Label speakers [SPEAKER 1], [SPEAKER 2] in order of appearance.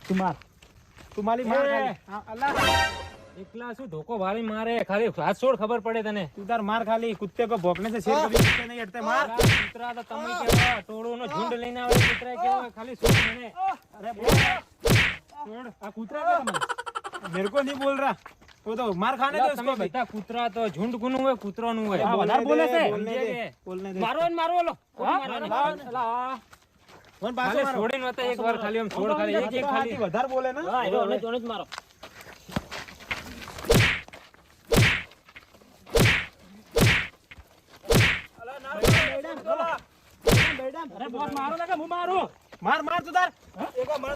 [SPEAKER 1] તું માર ખાલી. અલ્લાહ
[SPEAKER 2] એકલા શું ધોકો વાળી મારે ખાલી હાથ છોડ ખબર પડે તને
[SPEAKER 1] તું તાર માર ખાલી કુત્તે કો ભોંકને से शेर कभी कुत्ते नहीं हटते मार.
[SPEAKER 2] કૂતરા તો તમે કેવા ટોળુંનો ઝુંડ લઈને આવે કૂતરા કેવા ખાલી છોડ મને
[SPEAKER 1] अरे बोल छोड़.
[SPEAKER 2] આ કૂતરા કેવા મને
[SPEAKER 1] मेरे को नहीं बोल रहा वो तो मार खाने दे
[SPEAKER 2] તમે
[SPEAKER 1] उसको भी.
[SPEAKER 2] બધા કૂતરા તો ઝુંડ કોનું હોય કૂતરાનું હોય
[SPEAKER 1] हाँ,
[SPEAKER 2] વધારે બોલે છે
[SPEAKER 1] बोलने दे.
[SPEAKER 2] મારો ને મારો લો
[SPEAKER 1] कौन बात
[SPEAKER 2] ખાલી છોડીને હતા એક વાર ખાલી આમ છોડ ખાલી એક એક ખાલી
[SPEAKER 1] વધારે बोले ना.
[SPEAKER 2] મારો અરે બોસ મારો ને કે હું મારું
[SPEAKER 1] मार मार तू तार. एक बार मार.